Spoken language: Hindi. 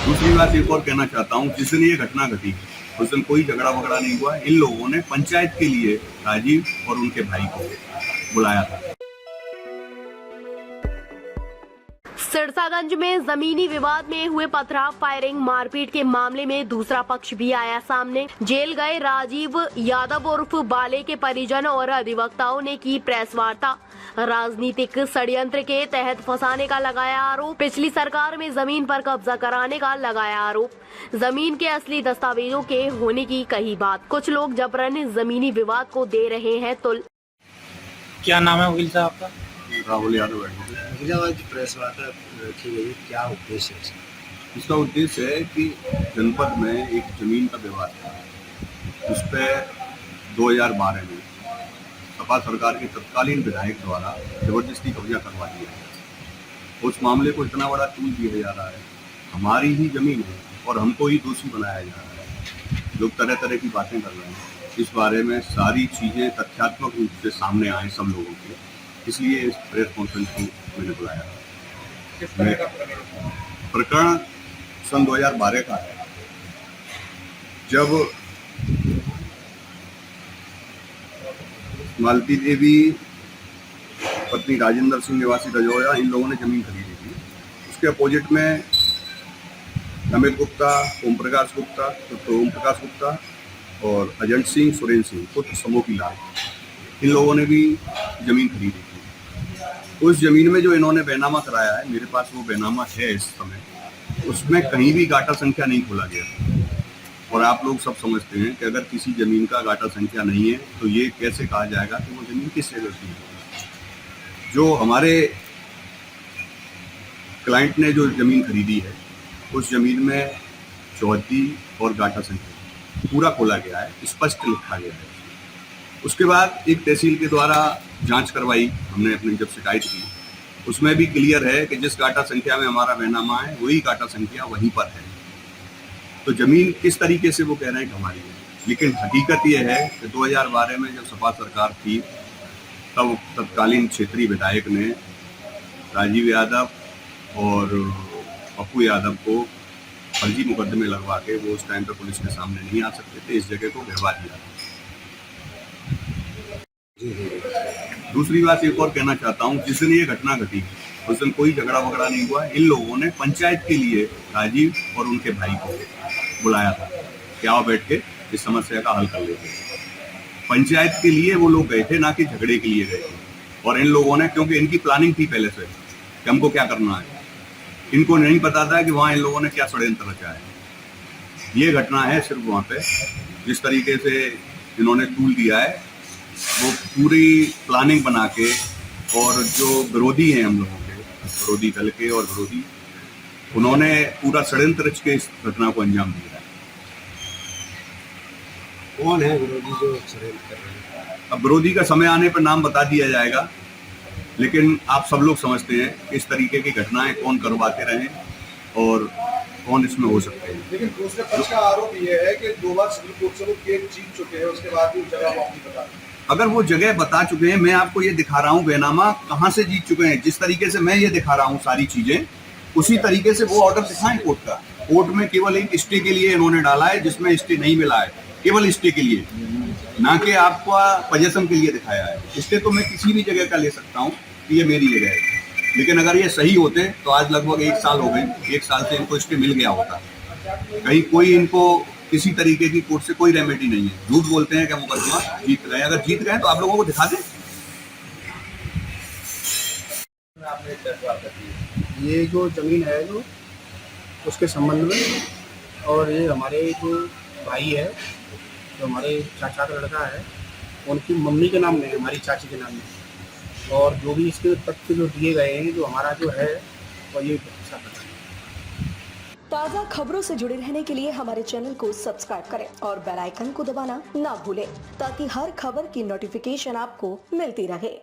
दूसरी बात एक और कहना चाहता हूँ, जिस दिन ये घटना घटी उस दिन कोई झगड़ा वगड़ा नहीं हुआ। इन लोगों ने पंचायत के लिए राजीव और उनके भाई को बुलाया था। सिरसागंज में जमीनी विवाद में हुए पथराव, फायरिंग, मारपीट के मामले में दूसरा पक्ष भी आया सामने। जेल गए राजीव यादव उर्फ बाले के परिजन और अधिवक्ताओं ने की प्रेस वार्ता। राजनीतिक षड्यंत्र के तहत फंसाने का लगाया आरोप। पिछली सरकार में जमीन पर कब्जा कराने का लगाया आरोप। जमीन के असली दस्तावेजों के होने की कही बात। कुछ लोग जबरन जमीनी विवाद को दे रहे हैं तुल। क्या नाम है वकील साहब आपका? राहुल यादव। प्रेस वार्ता रखी गई, क्या उद्देश्य है इसका? उद्देश्य है कि जनपद में एक जमीन का विवाद था, उस पर 2012 में सपा सरकार के तत्कालीन विधायक द्वारा जबरदस्ती कब्जा करवा दिया है। उस मामले को इतना बड़ा तूल दिया जा रहा है, हमारी ही जमीन है और हमको ही दोषी बनाया जा रहा है। लोग तरह तरह की बातें कर रहे हैं। इस बारे में सारी चीज़ें तथ्यात्मक रूप से सामने आए सब लोगों के, इसलिए इस प्रेस कॉन्फ्रेंस को मैंने बुलाया। प्रकरण सन 2012 का है, जब मालती देवी पत्नी राजेंद्र सिंह निवासी रजौया, इन लोगों ने जमीन खरीदी थी। उसके अपोजिट में अमित गुप्ता, ओम प्रकाश गुप्ता और अजंत सिंह, सुरेंद्र सिंह पुत्र समोकी लाल, इन लोगों ने भी जमीन खरीदी थी। उस जमीन में जो इन्होंने बैनामा कराया है, मेरे पास वो बैनामा है इस समय, उसमें कहीं भी गाटा संख्या नहीं खोला गया। और आप लोग सब समझते हैं कि अगर किसी जमीन का गाटा संख्या नहीं है तो ये कैसे कहा जाएगा कि वो जमीन किस जगह की है। जो हमारे क्लाइंट ने जो जमीन खरीदी है, उस जमीन में चौहद्दी और गाटा संख्या पूरा खोला गया है, स्पष्ट लिखा गया है। उसके बाद एक तहसील के द्वारा जांच करवाई हमने अपनी जब शिकायत की, उसमें भी क्लियर है कि जिस गाटा संख्या में हमारा बैनामा है वही गाटा संख्या वहीं पर है। तो जमीन किस तरीके से वो कह रहे हैं कि हमारी है, लेकिन हकीकत ये है कि 2012 में जब सपा सरकार थी तब तत्कालीन क्षेत्रीय विधायक ने राजीव यादव और पप्पू यादव को फर्जी मुकदमे लगवा के वो उस टाइम पर पुलिस के सामने नहीं आ सकते थे, इस जगह को गिरवा दिया। दूसरी बात एक और कहना चाहता हूँ, जिस दिन ये घटना घटी उस दिन कोई झगड़ा वगड़ा नहीं हुआ। इन लोगों ने पंचायत के लिए राजीव और उनके भाई को बुलाया था कि आओ बैठ के इस समस्या का हल कर लेते। पंचायत के लिए वो लोग गए थे, ना कि झगड़े के लिए गए थे। और इन लोगों ने, क्योंकि इनकी प्लानिंग थी पहले से कि हमको क्या करना है, इनको नहीं पता था कि वहाँ इन लोगों ने क्या षड्यंत्र रचा है। ये घटना है सिर्फ वहाँ पे जिस तरीके से इन्होंने तूल दिया है, वो पूरी प्लानिंग बना के, और जो विरोधी हैं हम लोगों के, विरोधी दल के और विरोधी, उन्होंने पूरा षड्यंत्र रच के इस घटना को अंजाम दिया है। कौन है विरोधी जो षड्यंत्र कर रहे हैं? अब विरोधी का समय आने पर नाम बता दिया जाएगा, लेकिन आप सब लोग समझते हैं कि इस तरीके की घटनाएं कौन करवाते रहे और कौन इसमें हो सकते हैं। लेकिन दूसरे पक्ष का आरोप ये है कि 2 बार सिविल कोर्ट से वो केस जीत चुके हैं, उसके बाद भी जगह वापस बता। अगर वो जगह बता चुके हैं, मैं आपको ये दिखा रहा हूँ बैनामा कहाँ से जीत चुके हैं। जिस तरीके से मैं ये दिखा रहा हूँ सारी चीजें, उसी तरीके से वो ऑर्डर दिखाएं कोर्ट का। कोर्ट में केवल एक स्टे के लिए इन्होंने डाला है, जिसमें स्टे नहीं मिला है, केवल स्टे के लिए, ना कि आपका पोजेशन के लिए दिखाया है। स्टे तो मैं किसी भी जगह का ले सकता हूँ कि ये मेरी जगह है, लेकिन अगर ये सही होते तो आज लगभग 1 साल हो गए, 1 साल से इनको स्टे मिल गया होता। कहीं कोई इनको किसी तरीके की कोर्ट से कोई रेमेडी नहीं है। झूठ बोलते हैं कि मुकदमा जीत गए। अगर जीत गए तो आप लोगों को दिखा दें। ये जो जमीन है जो उसके संबंध में, और ये हमारे जो भाई है, जो हमारे चाचा का लड़का है, उनकी मम्मी के नाम में, हमारी चाची के नाम में, और जो भी इसके तथ्य जो दिए गए हैं, जो हमारा जो है वो ये अच्छा पता है। ताज़ा खबरों से जुड़े रहने के लिए हमारे चैनल को सब्सक्राइब करें और बेल आइकन को दबाना ना भूलें, ताकि हर खबर की नोटिफिकेशन आपको मिलती रहे।